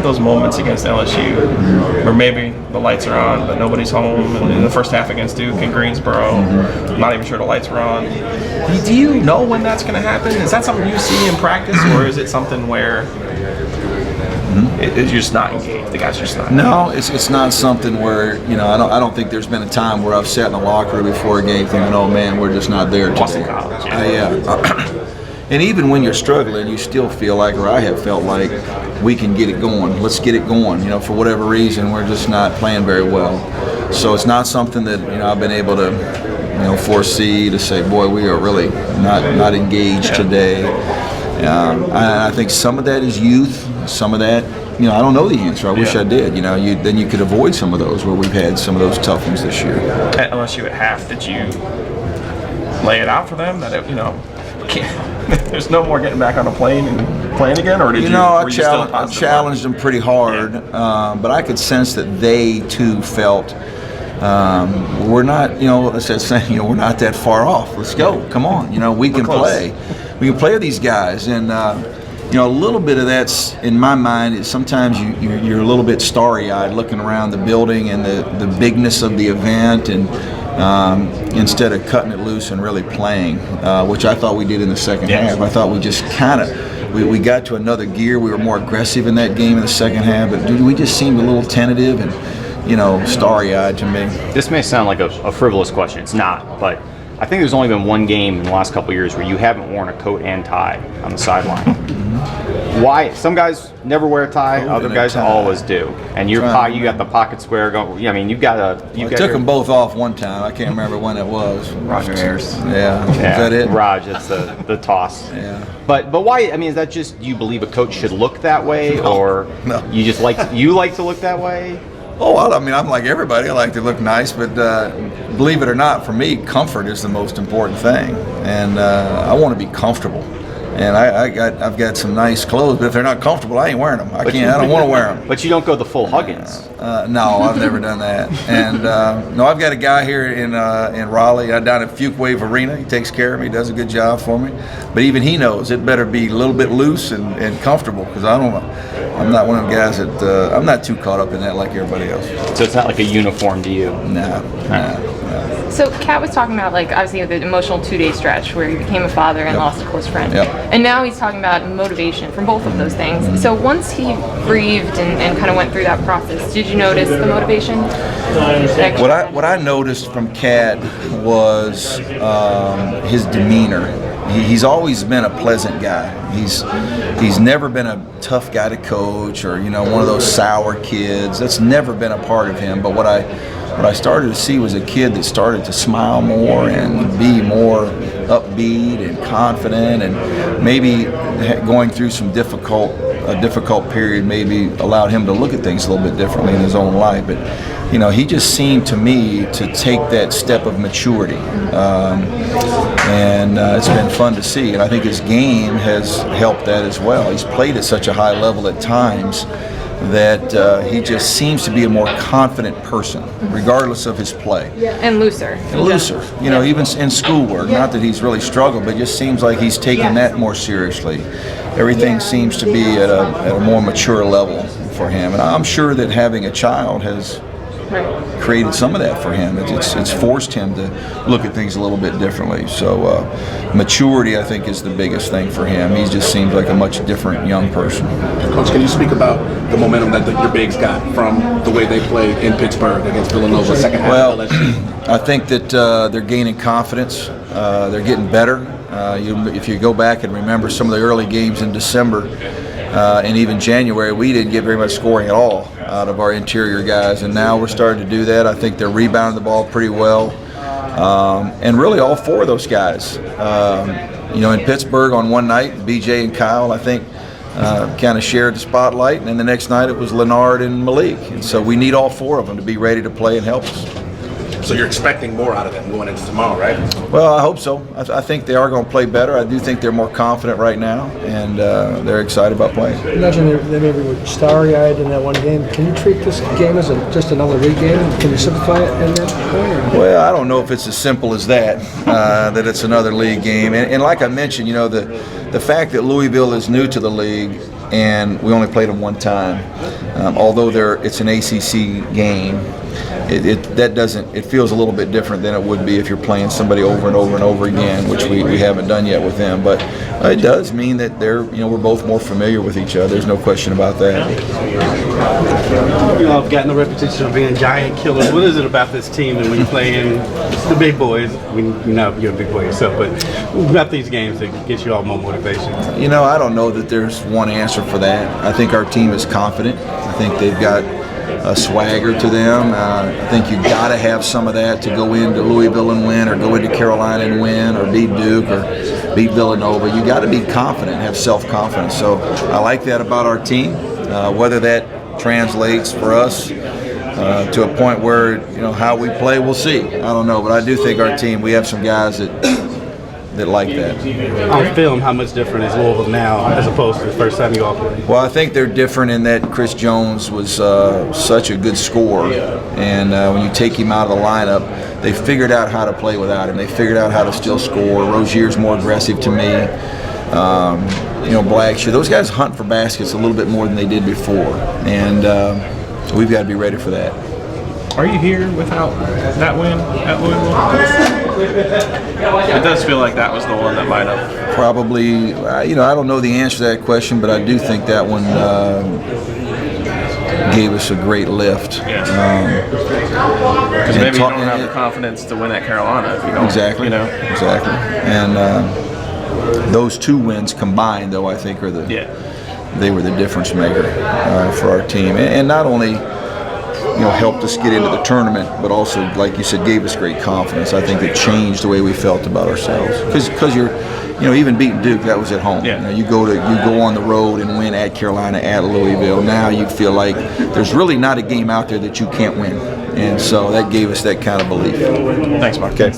have those moments against LSU where maybe the lights are on, but nobody's home. And in the first half against Duke in Greensboro, I'm not even sure the lights were on. Do you know when that's going to happen? Is that something you see in practice, or is it something where you're just not engaged? The guys are just not engaged? No, it's not something where, I don't think there's been a time where I've sat in the locker room before a game thinking, oh man, we're just not there today. And even when you're struggling, you still feel like, or I have felt like, we can get it going. Let's get it going. For whatever reason, we're just not playing very well. So it's not something that I've been able to foresee to say, boy, we are really not engaged today. I think some of that is youth. Some of that, I don't know the answer. I wish I did. Then you could avoid some of those where we've had some of those tough ones this year. At LSU at half, did you lay it out for them that there's no more getting back on a plane and playing again, or did I challenged them pretty hard, but I could sense that they too felt we're not, we're not that far off. Let's go. Come on. We can play. We can play with these guys, and a little bit of that's in my mind is sometimes you're a little bit starry-eyed looking around the building and the bigness of the event, and instead of cutting it loose and really playing, which I thought we did in the second half. I thought we just we got to another gear. We were more aggressive in that game in the second half, but we just seemed a little tentative and starry-eyed to me. This may sound like a frivolous question. It's not, but I think there's only been one game in the last couple of years where you haven't worn a coat and tie on the sideline. Why? Some guys never wear a tie. Other guys always do. And you got the pocket square going. I mean, I took them both off one time. I can't remember when it was. Roger Ayers. Yeah. Is that it? Raj, it's the toss. Yeah. But why? I mean, is that just you believe a coach should look that way, or you just like to look that way? Oh, well, I mean, I'm like everybody. I like to look nice, but believe it or not, for me, comfort is the most important thing, and I want to be comfortable. And I've got some nice clothes, but if they're not comfortable, I ain't wearing them. I don't want to wear them. But you don't go the full Huggins. No, I've never done that. And no, I've got a guy here in Raleigh, down at Fuquay Arena. He takes care of me, does a good job for me. But even he knows it better be a little bit loose and comfortable, because I'm not one of them guys that I'm not too caught up in that like everybody else. So it's not like a uniform to you. No. So Kat was talking about, obviously the emotional 2-day stretch where he became a father and lost a close friend. Yep. And now he's talking about motivation from both of those things. So once he grieved and kind of went through that process, did you notice the motivation? What I noticed from Kat was his demeanor. He's always been a pleasant guy. He's never been a tough guy to coach or one of those sour kids. That's never been a part of him. But what I started to see was a kid that started to smile more and be more upbeat and confident, and maybe going through a difficult period maybe allowed him to look at things a little bit differently in his own life. But he just seemed to me to take that step of maturity, and it's been fun to see. And I think his game has helped that as well. He's played at such a high level at times that he just seems to be a more confident person, regardless of his play. And looser. Even in schoolwork. Not that he's really struggled, but it just seems like he's taking that more seriously. Everything seems to be at a more mature level for him. And I'm sure that having a child has created some of that for him. It's forced him to look at things a little bit differently. So maturity, I think, is the biggest thing for him. He just seems like a much different young person. Coach, can you speak about the momentum that your bigs got from the way they played in Pittsburgh against Villanova second half? Well, I think that they're gaining confidence. They're getting better. If you go back and remember some of the early games in December and even January, we didn't get very much scoring at all out of our interior guys, and now we're starting to do that. I think they're rebounding the ball pretty well, and really all four of those guys. In Pittsburgh on one night, BJ and Kyle, I think, kind of shared the spotlight, and then the next night it was Leonard and Malik, and so we need all four of them to be ready to play and help us. So you're expecting more out of them going into tomorrow, right? Well, I hope so. I think they are going to play better. I do think they're more confident right now, and they're excited about playing. You mentioned they maybe were starry-eyed in that one game. Can you treat this game as just another league game? Can you simplify it in that point? Well, I don't know if it's as simple as that, that it's another league game. And like I mentioned, the fact that Louisville is new to the league, and we only played them one time. Although it's an ACC game, it feels a little bit different than it would be if you're playing somebody over and over and over again, which we haven't done yet with them. But it does mean that we're both more familiar with each other. There's no question about that. You all have gotten the reputation of being giant killers. What is it about this team that when you're playing the big boys, you're a big boy yourself, but about these games that gets you all more motivation? I don't know that there's one answer for that. I think our team is confident. I think they've got a swagger to them. I think you got to have some of that to go into Louisville and win, or go into Carolina and win, or beat Duke, or beat Villanova. You got to be confident, have self-confidence. So I like that about our team. Whether that translates for us to a point where how we play, we'll see. I don't know, but I do think our team, we have some guys that like that. On film, how much different is Louisville now as opposed to the first time you all played? Well, I think they're different in that Chris Jones was such a good scorer, and when you take him out of the lineup, they figured out how to play without him. They figured out how to still score. Rozier's more aggressive to me. Blackshear, those guys hunt for baskets a little bit more than they did before, and we've got to be ready for that. Are you here without that win at Louisville? It does feel like that was the one that might have. Probably, I don't know the answer to that question, but I do think that one gave us a great lift. Because maybe you don't have the confidence to win at Carolina if you don't. Exactly. Exactly. And those two wins combined, though, I think they were the difference maker for our team, and not only helped us get into the tournament, but also, like you said, gave us great confidence. I think it changed the way we felt about ourselves. Because you're, even beating Duke, that was at home. Yeah. You go on the road and win at Carolina, at Louisville. Now you feel like there's really not a game out there that you can't win, and so that gave us that kind of belief. Thanks, Mark. Okay.